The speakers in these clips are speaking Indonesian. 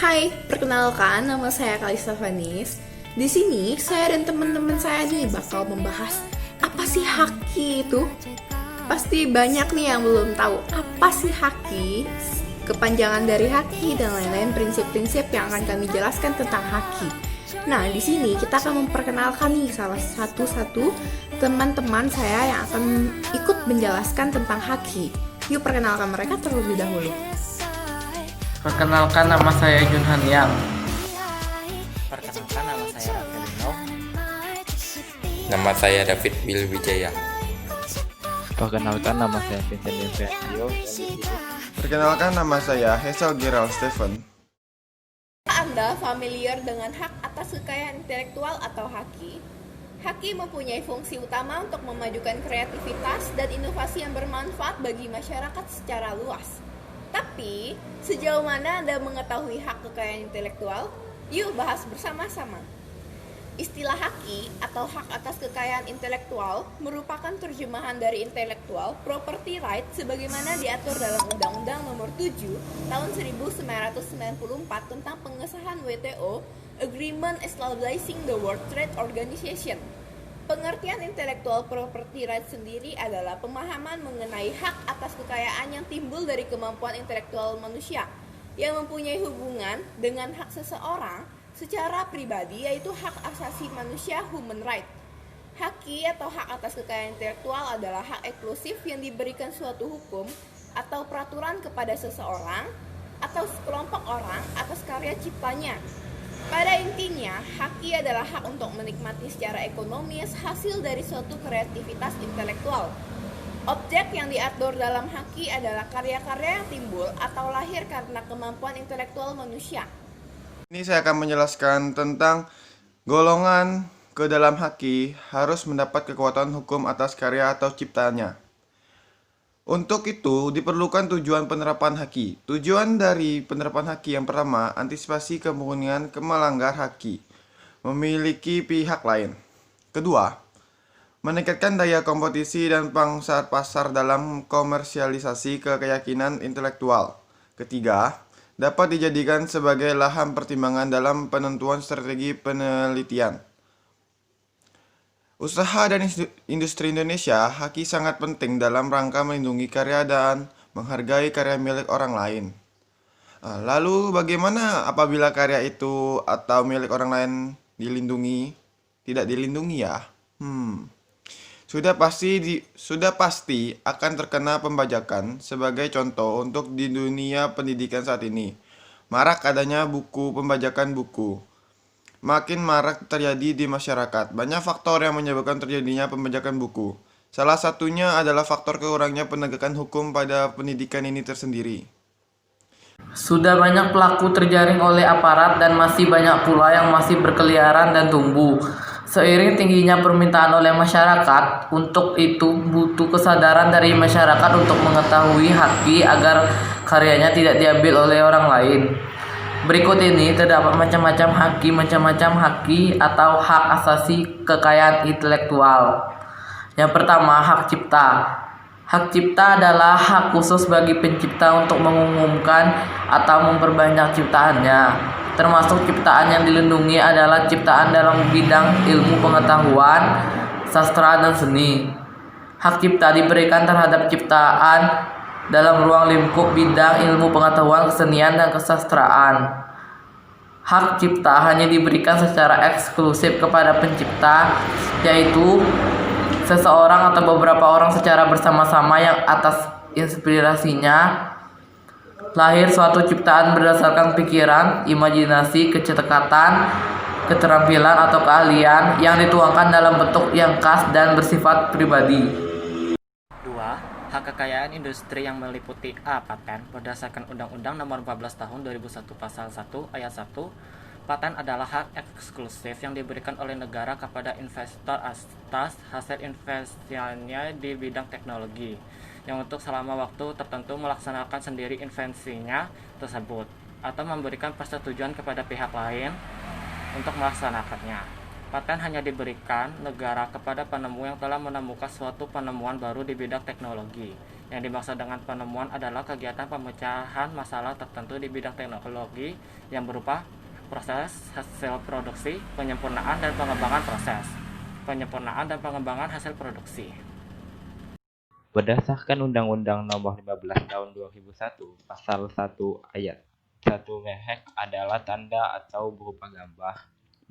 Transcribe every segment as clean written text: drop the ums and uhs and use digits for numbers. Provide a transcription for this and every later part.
Hai, perkenalkan nama saya Kalista Vanis. Di sini saya dan teman-teman saya nih bakal membahas apa sih haki itu. Pasti banyak nih yang belum tahu apa sih haki, kepanjangan dari haki dan lain-lain prinsip-prinsip yang akan kami jelaskan tentang haki. Nah, di sini kita akan memperkenalkan nih salah satu teman-teman saya yang akan ikut menjelaskan tentang haki. Yuk perkenalkan mereka terlebih dahulu. Perkenalkan, nama saya Junhan Yang. Perkenalkan, nama saya Rafelino. Nama saya David Bill Wijaya. Perkenalkan, nama saya Vincent Denversio. Perkenalkan, nama saya Hazel Gerald Stephen. Anda familiar dengan hak atas kekayaan intelektual atau haki? Haki mempunyai fungsi utama untuk memajukan kreativitas dan inovasi yang bermanfaat bagi masyarakat secara luas. Tapi, sejauh mana Anda mengetahui hak kekayaan intelektual? Yuk bahas bersama-sama. Istilah haki atau hak atas kekayaan intelektual merupakan terjemahan dari intellectual property right sebagaimana diatur dalam Undang-Undang Nomor 7 Tahun 1994 tentang pengesahan WTO, Agreement Establishing the World Trade Organization. Pengertian intellectual property right sendiri adalah pemahaman mengenai hak atas kekayaan yang timbul dari kemampuan intelektual manusia yang mempunyai hubungan dengan hak seseorang secara pribadi, yaitu hak asasi manusia human right. Haki atau hak atas kekayaan intelektual adalah hak eksklusif yang diberikan suatu hukum atau peraturan kepada seseorang atau sekelompok orang atas karya ciptanya. Pada intinya, haki adalah hak untuk menikmati secara ekonomis hasil dari suatu kreativitas intelektual. Objek yang diatur dalam haki adalah karya-karya yang timbul atau lahir karena kemampuan intelektual manusia. Ini saya akan menjelaskan tentang golongan ke dalam haki harus mendapat kekuatan hukum atas karya atau ciptaannya. Untuk itu diperlukan tujuan penerapan haki. Tujuan dari penerapan haki yang pertama, antisipasi kemungkinan melanggar haki memiliki pihak lain. Kedua, meningkatkan daya kompetisi dan pangsa pasar dalam komersialisasi keyakinan intelektual. Ketiga, dapat dijadikan sebagai lahan pertimbangan dalam penentuan strategi penelitian. Usaha dan industri Indonesia, haki sangat penting dalam rangka melindungi karya dan menghargai karya milik orang lain. Lalu bagaimana apabila karya itu atau milik orang lain tidak dilindungi ya? Sudah pasti akan terkena pembajakan. Sebagai contoh untuk di dunia pendidikan saat ini, marak adanya buku pembajakan buku. Makin marak terjadi di masyarakat. Banyak faktor yang menyebabkan terjadinya pembajakan buku. Salah satunya adalah faktor kurangnya penegakan hukum pada pendidikan ini tersendiri. Sudah banyak pelaku terjaring oleh aparat dan masih banyak pula yang masih berkeliaran dan tumbuh. Seiring tingginya permintaan oleh masyarakat, untuk itu butuh kesadaran dari masyarakat untuk mengetahui haki agar karyanya tidak diambil oleh orang lain. Berikut ini terdapat macam-macam haki atau hak asasi kekayaan intelektual. Yang pertama, hak cipta. Hak cipta adalah hak khusus bagi pencipta untuk mengumumkan atau memperbanyak ciptaannya. Termasuk ciptaan yang dilindungi adalah ciptaan dalam bidang ilmu pengetahuan, sastra, dan seni. Hak cipta diberikan terhadap ciptaan dalam ruang lingkup bidang ilmu pengetahuan, kesenian, dan kesastraan. Hak cipta hanya diberikan secara eksklusif kepada pencipta, yaitu seseorang atau beberapa orang secara bersama-sama yang atas inspirasinya lahir suatu ciptaan berdasarkan pikiran, imajinasi, kecekatan, keterampilan, atau keahlian yang dituangkan dalam bentuk yang khas dan bersifat pribadi. 2. Hak kekayaan industri yang meliputi A. Paten. Berdasarkan Undang-Undang Nomor 14 Tahun 2001 Pasal 1 Ayat 1, paten adalah hak eksklusif yang diberikan oleh negara kepada investor atas hasil investasinya di bidang teknologi, yang untuk selama waktu tertentu melaksanakan sendiri invensinya tersebut, atau memberikan persetujuan kepada pihak lain untuk melaksanakannya. Paten hanya diberikan negara kepada penemu yang telah menemukan suatu penemuan baru di bidang teknologi, Yang dimaksud dengan penemuan adalah kegiatan pemecahan masalah tertentu di bidang teknologi yang berupa proses, hasil produksi, penyempurnaan dan pengembangan proses, penyempurnaan dan pengembangan hasil produksi. Berdasarkan Undang-Undang Nomor 15 Tahun 2001, Pasal 1 Ayat 1, merek adalah tanda atau berupa gambar,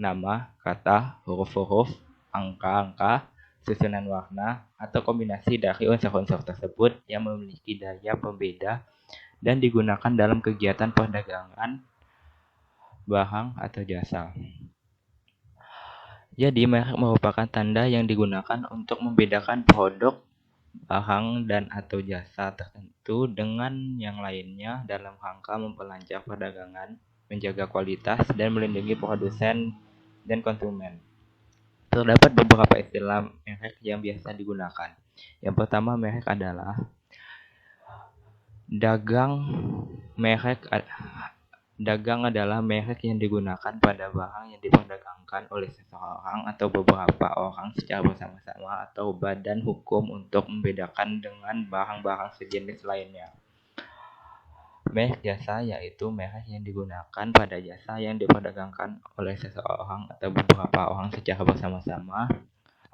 nama, kata, huruf-huruf, angka-angka, susunan warna, atau kombinasi dari unsur-unsur tersebut yang memiliki daya pembeda dan digunakan dalam kegiatan perdagangan barang atau jasa. Jadi, merek merupakan tanda yang digunakan untuk membedakan produk, barang, dan atau jasa tertentu dengan yang lainnya dalam rangka memperlancar perdagangan, menjaga kualitas, dan melindungi produsen dan konsumen. Terdapat beberapa istilah merek yang biasa digunakan. Yang pertama, merek adalah dagang adalah merek yang digunakan pada barang yang diperdagangkan oleh seseorang atau beberapa orang secara bersama-sama atau badan hukum untuk membedakan dengan barang-barang sejenis lainnya. Merek jasa yaitu merek yang digunakan pada jasa yang diperdagangkan oleh seseorang atau beberapa orang secara bersama-sama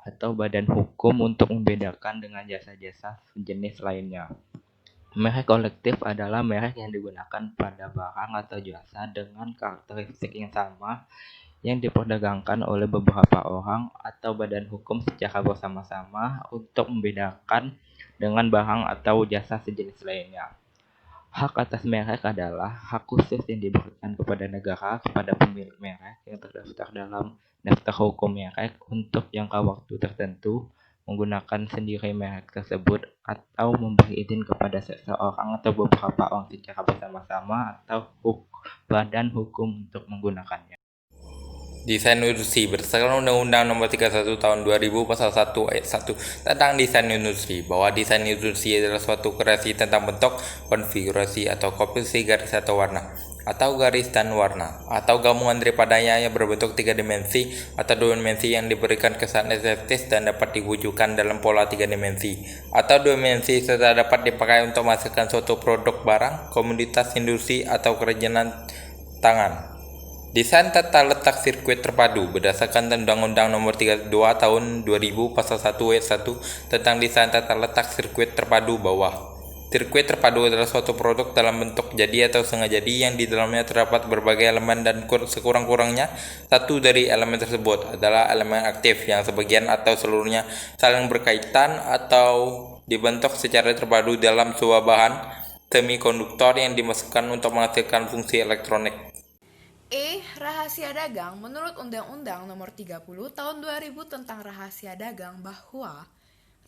atau badan hukum untuk membedakan dengan jasa-jasa sejenis lainnya. Merek kolektif adalah merek yang digunakan pada barang atau jasa dengan karakteristik yang sama yang diperdagangkan oleh beberapa orang atau badan hukum secara bersama-sama untuk membedakan dengan barang atau jasa sejenis lainnya. Hak atas merek adalah hak khusus yang diberikan kepada negara kepada pemilik merek yang terdaftar dalam daftar hukum merek untuk jangka waktu tertentu, menggunakan sendiri merek tersebut atau memberi izin kepada seseorang atau beberapa orang secara bersama-sama atau badan hukum untuk menggunakannya. Desain industri berdasarkan Undang-Undang Nomor 31 Tahun 2000 Pasal 1 Ayat 1 tentang desain industri, bahwa desain industri adalah suatu kreasi tentang bentuk, konfigurasi atau komposisi garis atau warna, atau garis dan warna, atau gabungan daripadanya yang berbentuk 3 dimensi atau 2 dimensi yang diberikan kesan estetis dan dapat diwujudkan dalam pola 3 dimensi atau 2 dimensi serta dapat dipakai untuk menghasilkan suatu produk barang, komoditas industri atau kerajinan tangan. Desain tata letak sirkuit terpadu berdasarkan Undang-Undang Nomor 32 Tahun 2000 Pasal 1 Ayat 1 tentang desain tata letak sirkuit terpadu bawah. Sirkuit terpadu adalah suatu produk dalam bentuk jadi atau setengah jadi yang di dalamnya terdapat berbagai elemen dan sekurang-kurangnya satu dari elemen tersebut adalah elemen aktif yang sebagian atau seluruhnya saling berkaitan atau dibentuk secara terpadu dalam sebuah bahan semikonduktor yang dimasukkan untuk menghasilkan fungsi elektronik. Rahasia dagang. Menurut Undang-Undang Nomor 30 Tahun 2000 tentang rahasia dagang bahwa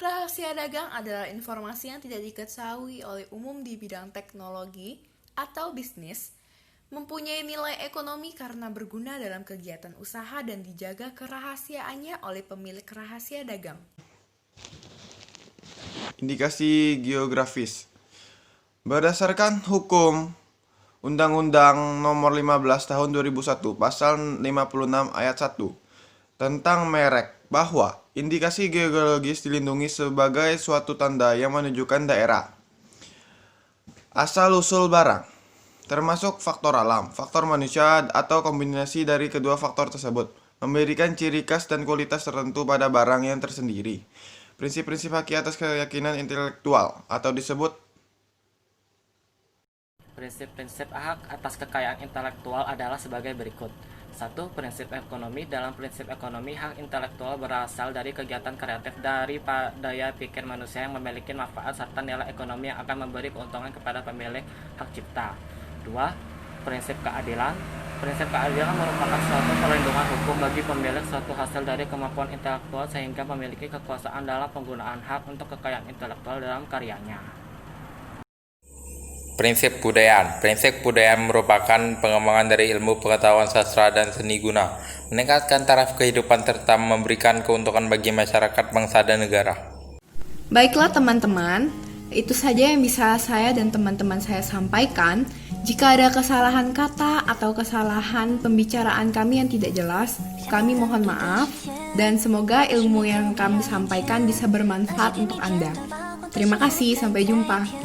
rahasia dagang adalah informasi yang tidak diketahui oleh umum di bidang teknologi atau bisnis, mempunyai nilai ekonomi karena berguna dalam kegiatan usaha dan dijaga kerahasiaannya oleh pemilik rahasia dagang. Indikasi geografis. Berdasarkan hukum Undang-Undang Nomor 15 Tahun 2001 Pasal 56 Ayat 1 tentang merek, bahwa indikasi geologis dilindungi sebagai suatu tanda yang menunjukkan daerah, asal-usul barang, termasuk faktor alam, faktor manusia, atau kombinasi dari kedua faktor tersebut, memberikan ciri khas dan kualitas tertentu pada barang yang tersendiri. Prinsip-prinsip haki atas keyakinan intelektual atau disebut Prinsip-prinsip hak atas kekayaan intelektual adalah sebagai berikut. 1. Prinsip ekonomi. Dalam prinsip ekonomi, hak intelektual berasal dari kegiatan kreatif dari daya pikir manusia yang memiliki manfaat serta nilai ekonomi yang akan memberi keuntungan kepada pemilik hak cipta. 2. Prinsip keadilan. Prinsip keadilan merupakan suatu perlindungan hukum bagi pemilik suatu hasil dari kemampuan intelektual sehingga memiliki kekuasaan dalam penggunaan hak untuk kekayaan intelektual dalam karyanya. Prinsip budayaan. Prinsip budayaan merupakan pengembangan dari ilmu pengetahuan sastra dan seni guna meningkatkan taraf kehidupan serta memberikan keuntungan bagi masyarakat, bangsa, dan negara. Baiklah teman-teman, itu saja yang bisa saya dan teman-teman saya sampaikan. Jika ada kesalahan kata atau kesalahan pembicaraan kami yang tidak jelas, kami mohon maaf dan semoga ilmu yang kami sampaikan bisa bermanfaat untuk Anda. Terima kasih, sampai jumpa.